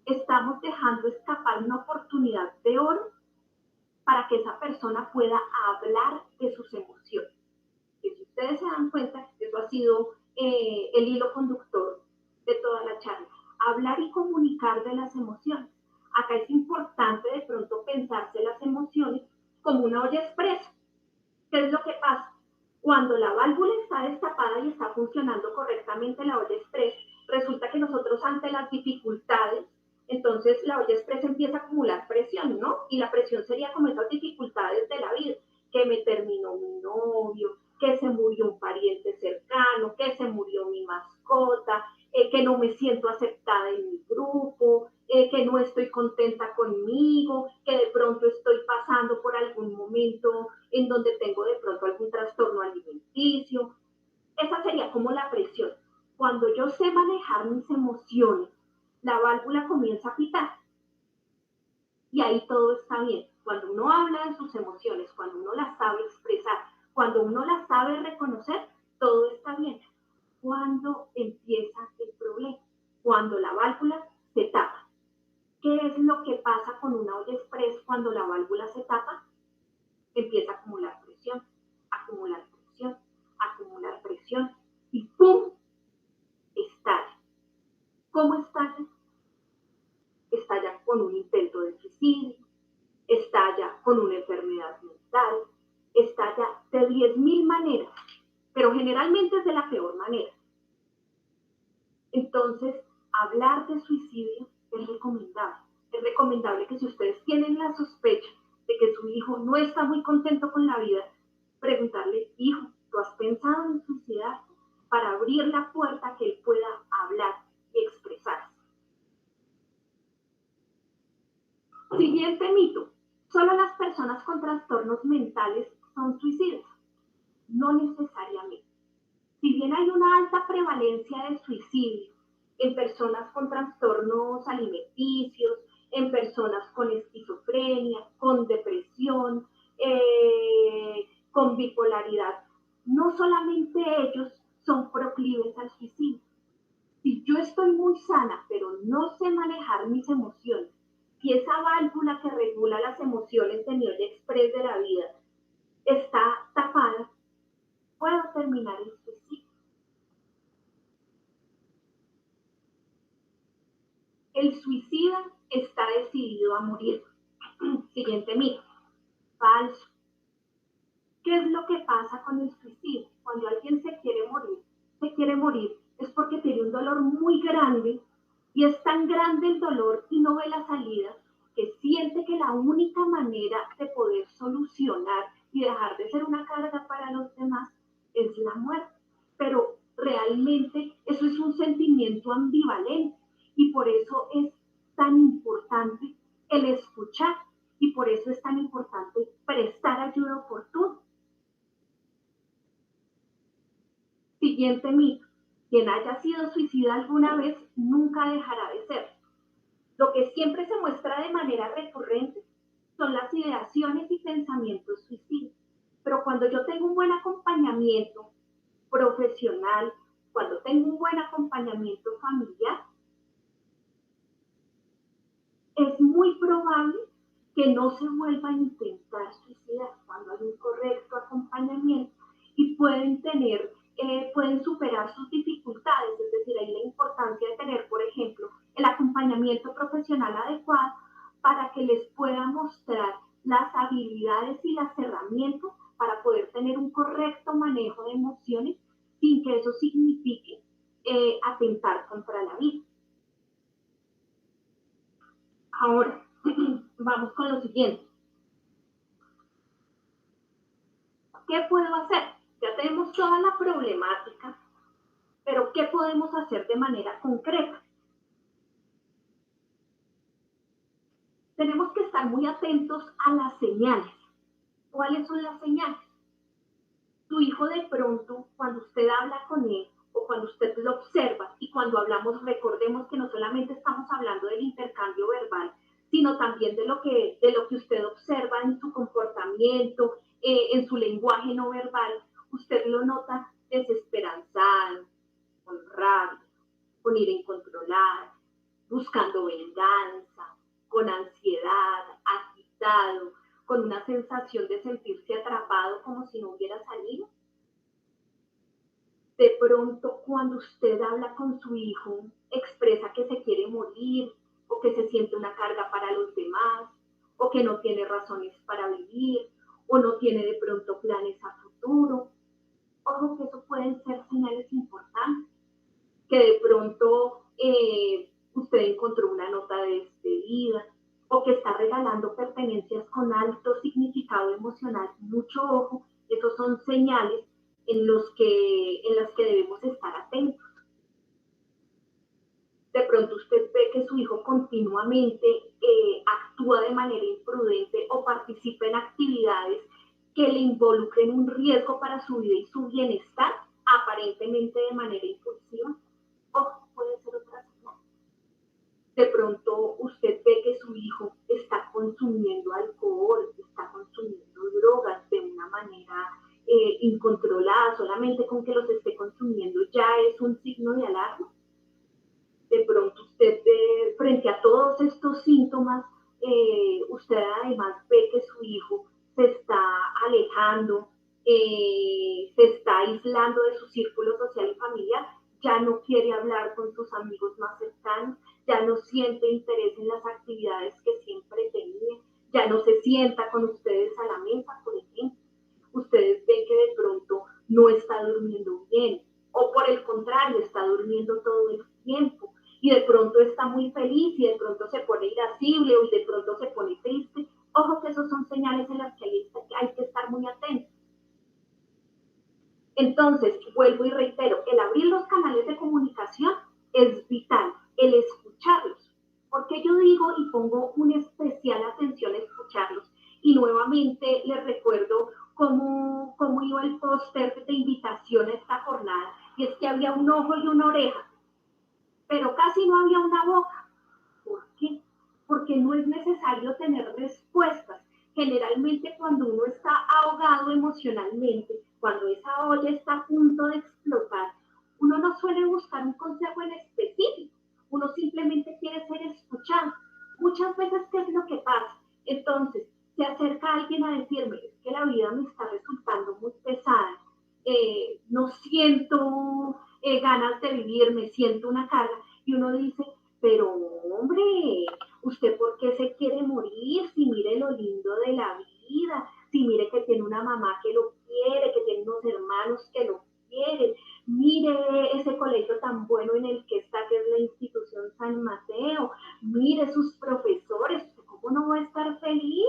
estamos dejando escapar una oportunidad de oro para que esa persona pueda hablar de sus emociones. Y si ustedes se dan cuenta, eso ha sido el hilo conductor de toda la charla. Hablar y comunicar de las emociones. Acá es importante de pronto pensarse las emociones como una olla expresa. ¿Qué es lo que pasa? Cuando la válvula está destapada y está funcionando correctamente la olla express, resulta que nosotros ante las dificultades, entonces la olla express empieza a acumular presión, ¿no? Y la presión sería como esas dificultades de la vida, que me terminó mi novio, que se murió un pariente cercano, que se murió mi mascota, que no me siento aceptada en mi grupo, que no estoy contenta conmigo, que de pronto estoy pasando por algún momento en donde tengo de pronto algún trastorno alimenticio. Esa sería como la presión. Cuando yo sé manejar mis emociones, la válvula comienza a pitar y ahí todo está bien. Cuando uno habla de sus emociones, cuando uno las sabe expresar, cuando uno las sabe reconocer, todo está bien. Cuando empieza el problema, cuando la válvula se tapa. ¿Qué es lo que pasa con una olla express cuando la válvula se tapa? Empieza a acumular presión, acumular presión, acumular presión y ¡pum! Estalla. ¿Cómo estalla? Estalla con un intento de suicidio, estalla con una enfermedad mental, estalla de 10.000 maneras, pero generalmente es de la peor manera. Entonces, hablar de suicidio es recomendable. Es recomendable que si ustedes tienen la sospecha de que su hijo no está muy contento con la vida, preguntarle, hijo, ¿tú has pensado en suicidarte? Para abrir la puerta a que él pueda hablar y expresarse. Siguiente mito. Solo las personas con trastornos mentales son suicidas. No necesariamente. Si bien hay una alta prevalencia de suicidio en personas con trastornos alimenticios, en personas con esquizofrenia, con depresión, con bipolaridad, no solamente ellos son proclives al suicidio. Si yo estoy muy sana, pero no sé manejar mis emociones, si esa válvula que regula las emociones de mi olla express de la vida está tapada, puedo terminar el suicidio. El suicida está decidido a morir. Siguiente mito. Falso. ¿Qué es lo que pasa con el suicidio? Cuando alguien se quiere morir es porque tiene un dolor muy grande y es tan grande el dolor y no ve la salida que siente que la única manera de poder solucionar y dejar de ser una carga para los demás es la muerte. Pero realmente eso es un sentimiento ambivalente y por eso es tan importante el escuchar y por eso es tan importante prestar ayuda oportuna. Siguiente mito. Quien haya sido suicida alguna vez nunca dejará de ser. Lo que siempre se muestra de manera recurrente son las ideaciones y pensamientos suicidas. Pero cuando yo tengo un buen acompañamiento profesional, cuando tengo un buen acompañamiento familiar, es muy probable que no se vuelva a intentar suicidar cuando hay un correcto acompañamiento y pueden superar sus dificultades, es decir, hay la importancia de tener, por ejemplo, el acompañamiento profesional adecuado para que les pueda mostrar las habilidades y las herramientas para poder tener un correcto manejo de emociones sin que eso signifique atentar contra la vida. Ahora, vamos con lo siguiente. ¿Qué puedo hacer? Ya tenemos toda la problemática, pero ¿qué podemos hacer de manera concreta? Tenemos que estar muy atentos a las señales. ¿Cuáles son las señales? Tu hijo de pronto, cuando usted habla con él o cuando usted lo observa, y cuando hablamos, recordemos que no solamente estamos hablando del intercambio verbal, sino también de lo que usted observa en su comportamiento, en su lenguaje no verbal, usted lo nota desesperanzado, con rabia, con ira incontrolada, buscando venganza, con ansiedad, agitado, con una sensación de sentirse atrapado como si no hubiera salido. De pronto, cuando usted habla con su hijo, expresa que se quiere morir o que se siente una carga para los demás o que no tiene razones para vivir o no tiene de pronto planes a futuro. Ojo que eso pueden ser señales importantes, que de pronto usted encontró una nota de despedida o que está regalando pertenencias con alto significado emocional. Mucho ojo, esos son señales en las que debemos estar atentos. De pronto usted ve que su hijo continuamente actúa de manera imprudente o participa en actividades que le involucren un riesgo para su vida y su bienestar, aparentemente de manera impulsiva. O puede ser otra señal. De pronto usted ve que su hijo está consumiendo alcohol, está consumiendo drogas de una manera incontrolada, solamente con que los esté consumiendo ya es un signo de alarma. De pronto usted, frente a todos estos síntomas, usted además ve que su hijo se está alejando, se está aislando de su círculo social y familiar, ya no quiere hablar con sus amigos más cercanos, ya no siente interés en las actividades que siempre tenía, ya no se sienta con ustedes a la mesa, por ejemplo. Ustedes ven que de pronto no está durmiendo bien, o por el contrario, está durmiendo todo el tiempo, y de pronto está muy feliz, y de pronto se pone irascible, o de pronto se pone triste. Ojo que esos son señales en las que hay que estar muy atentos. Entonces, vuelvo y reitero, el abrir los canales de comunicación es vital, el escucharlos. Porque yo digo y pongo una especial atención a escucharlos. Y nuevamente les recuerdo cómo iba el póster de invitación a esta jornada. Y es que había un ojo y una oreja, pero casi no había una boca. ¿Por qué? Porque no es necesario tener respuestas. Generalmente cuando uno está ahogado emocionalmente, cuando esa olla está a punto de explotar, uno no suele buscar un consejo en específico, uno simplemente quiere ser escuchado. Muchas veces, ¿qué es lo que pasa? Entonces, se acerca alguien a decirme, es que la vida me está resultando muy pesada, no siento ganas de vivir, me siento una carga, y uno dice, pero hombre, ¿usted por qué se quiere morir? Si mire lo lindo de la vida, si mire que tiene una mamá que lo quiere, que tiene unos hermanos que lo quieren, mire ese colegio tan bueno en el que está, que es la institución San Mateo, mire sus profesores, ¿cómo no va a estar feliz?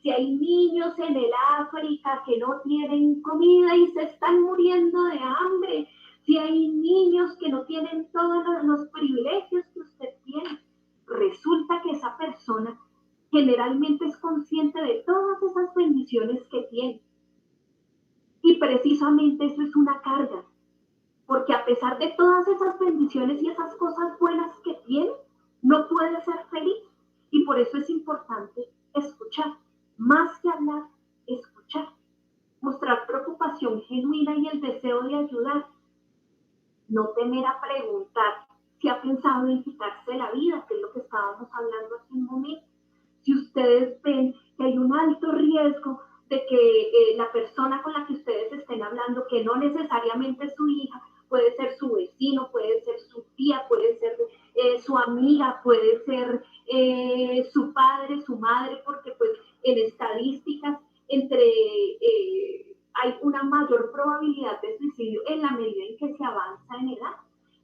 Si hay niños en el África que no tienen comida y se están muriendo de hambre, si hay niños que no tienen todos los privilegios que usted tiene, resulta que esa persona generalmente es consciente de todas esas bendiciones que tiene. Y precisamente eso es una carga, porque a pesar de todas esas bendiciones y esas cosas buenas que tiene, no puede ser feliz. Y por eso es importante escuchar, más que hablar, escuchar, mostrar preocupación genuina y el deseo de ayudar. No temer a preguntar si ha pensado en quitarse la vida, que es lo que estábamos hablando hace un momento. Si ustedes ven que hay un alto riesgo de que la persona con la que ustedes estén hablando, que no necesariamente es su hija, puede ser su vecino, puede ser su tía, puede ser su amiga, puede ser su padre, su madre, porque pues en estadísticas hay una mayor probabilidad de suicidio en la medida en que se avanza en edad.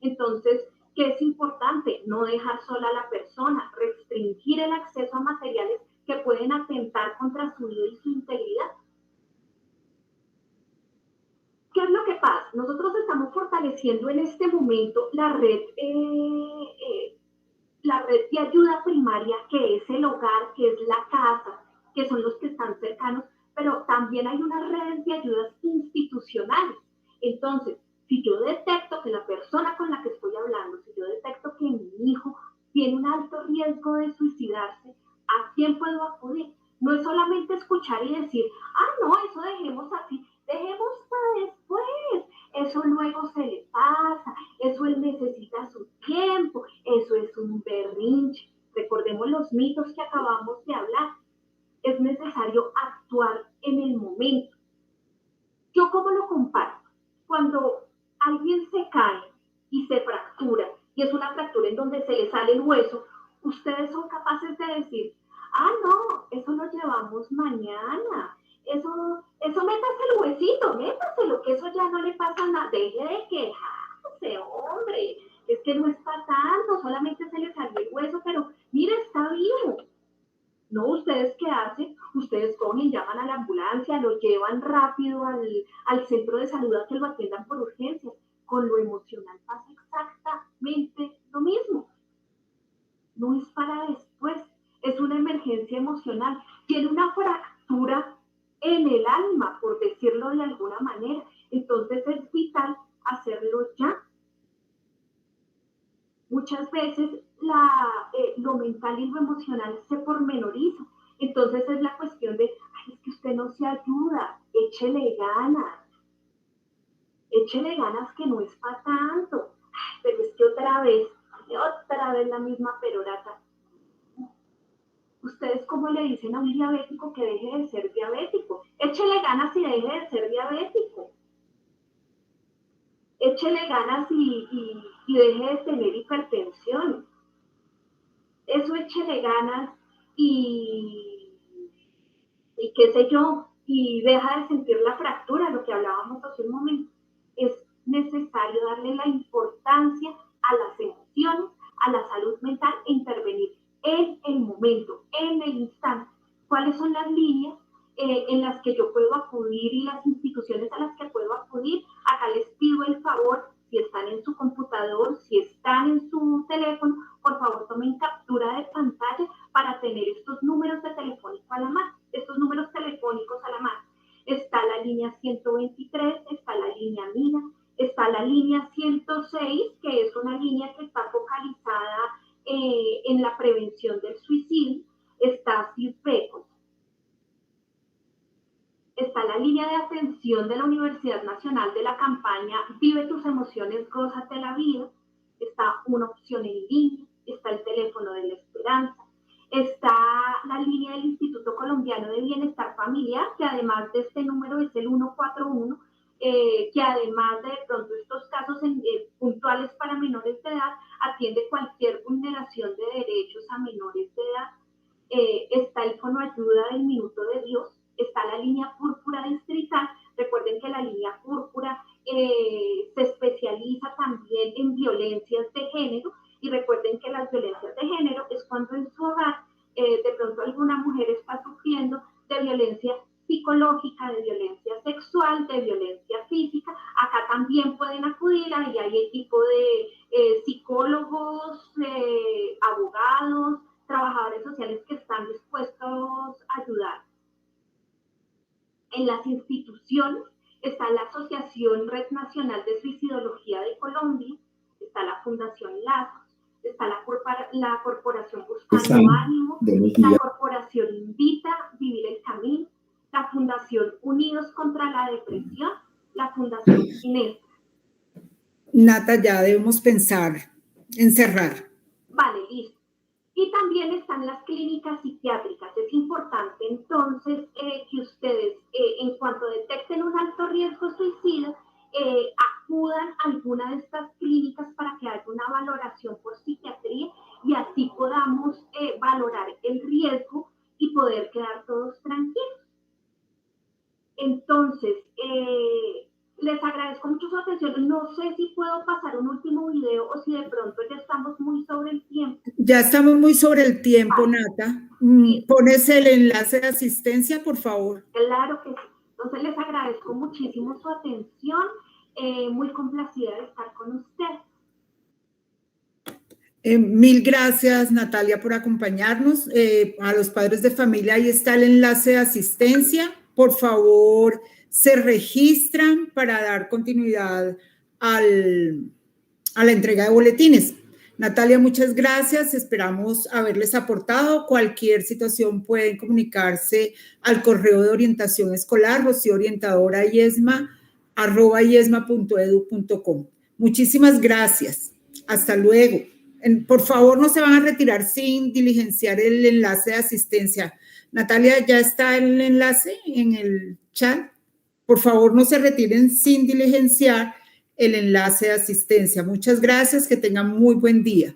Entonces, ¿qué es importante? No dejar sola a la persona, restringir el acceso a materiales que pueden atentar contra su vida y su integridad. ¿Qué es lo que pasa? Nosotros estamos fortaleciendo en este momento la red de ayuda primaria, que es el hogar, que es la casa, que son los que están cercanos, pero también hay unas redes de ayudas institucionales. Entonces, si yo detecto que la persona con la que estoy hablando, si yo detecto que mi hijo tiene un alto riesgo de suicidarse, ¿a quién puedo acudir? No es solamente escuchar y decir, no, eso dejemos así, dejemos para después, eso luego se le pasa, eso él necesita su tiempo, eso es un berrinche. Recordemos los mitos que acabamos de hablar. Es necesario actuar en el momento. ¿Yo cómo lo comparto? Cuando alguien se cae y se fractura, y es una fractura en donde se le sale el hueso, ustedes son capaces de decir, no, eso lo llevamos mañana, eso métase el huesito, métaselo, que eso ya no le pasa nada, deje de quejarse, hombre, es que no está tanto, solamente se le salió el hueso, pero mire, está vivo. No, ¿ustedes qué hacen? Ustedes cogen, llaman a la ambulancia, lo llevan rápido al centro de salud a que lo atiendan por urgencias. Con lo emocional pasa exactamente lo mismo. No es para después, es una emergencia emocional. Tiene una fractura en el alma, por decirlo de alguna manera. Entonces es vital hacerlo ya. veces lo mental y lo emocional se pormenoriza. Entonces es la cuestión de, ay, es que usted no se ayuda, échele ganas que no es para tanto. Ay, pero es que otra vez la misma perorata. ¿Ustedes cómo le dicen a un diabético que deje de ser diabético? Échele ganas y deje de ser diabético. Échele ganas y deje de tener hipertensión. Eso échele ganas y, y qué sé yo, y deja de sentir la fractura, lo que hablábamos hace un momento. Es necesario darle la importancia a las emociones, a la salud mental e intervenir en el momento, en el instante. ¿Cuáles son las líneas en las que yo puedo acudir y las instituciones a las que puedo acudir? Acá les pido el favor, si están en su computador, si están en su teléfono, por favor tomen captura de pantalla para tener estos números de telefónico a la mano, estos números telefónicos a la mano. Está la línea 123, está la línea MINA, está la línea 106, que es una línea que está focalizada en la prevención del suicidio, está CIRPECOS, está la línea de atención de la Universidad Nacional de la campaña Vive tus emociones, gózate la vida, está una opción en línea, está el teléfono de la esperanza, está la línea del Instituto Colombiano de Bienestar Familiar, que además de este número es el 141, que además de pronto estos casos puntuales para menores de edad, atiende cualquier vulneración de derechos a menores de edad. Está el Fono Ayuda del Minuto de Dios, está la línea púrpura distrital. Recuerden que la línea púrpura se especializa también en violencias de género, y recuerden que las violencias de género es cuando en su hogar de pronto alguna mujer está sufriendo de violencia psicológica, de violencia sexual, de violencia física. Acá también pueden acudir, ahí hay equipo de psicólogos, abogados, trabajadores sociales que están dispuestos a ayudar. En las instituciones está la Asociación Red Nacional de Suicidología de Colombia, está la Fundación Lazos, está la Corporación Buscando Ánimo, la Corporación Invita Vivir el Camino, la Fundación Unidos contra la Depresión, la Fundación Ginés. Nata, ya debemos pensar en cerrar. Vale, listo. Y también están las clínicas psiquiátricas. Es importante entonces que ustedes, en cuanto detecten un alto riesgo suicida, acudan a alguna de estas clínicas para que haya una valoración por psiquiatría y así podamos valorar el riesgo y poder quedar todos tranquilos. Entonces, les agradezco mucho su atención. No sé si puedo pasar un último video o si de pronto ya estamos muy sobre el tiempo. Ya estamos muy sobre el tiempo, Nata. ¿Pones el enlace de asistencia, por favor? Claro que sí. Entonces, les agradezco muchísimo su atención. Muy complacida de estar con usted. Mil gracias, Natalia, por acompañarnos. A los padres de familia, ahí está el enlace de asistencia. Por favor, se registran para dar continuidad a la entrega de boletines. Natalia, muchas gracias. Esperamos haberles aportado. Cualquier situación pueden comunicarse al correo de orientación escolar, rocioorientadora@iesma.edu.com. Muchísimas gracias. Hasta luego. Por favor, no se van a retirar sin diligenciar el enlace de asistencia. Natalia, ¿ya está el enlace en el chat? Por favor, no se retiren sin diligenciar el enlace de asistencia. Muchas gracias, que tengan muy buen día.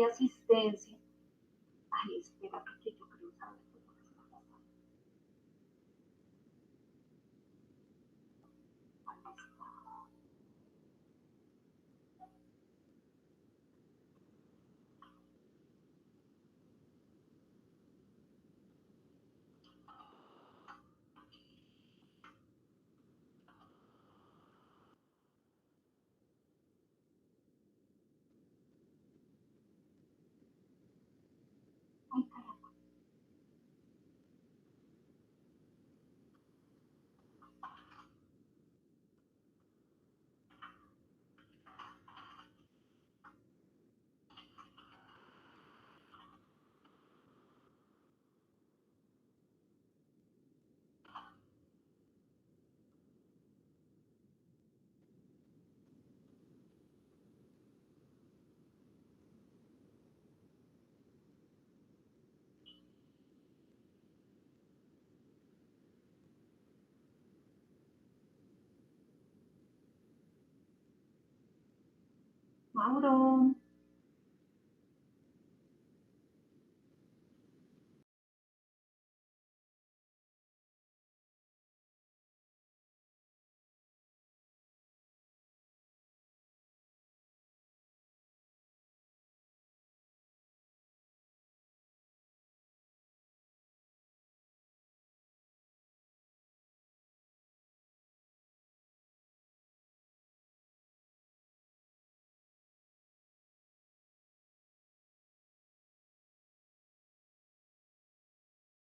asistencia. Ay, espérate que yo creo saber qué es lo que está pasando. ¿Dónde está? Ay, caramba. Mauro.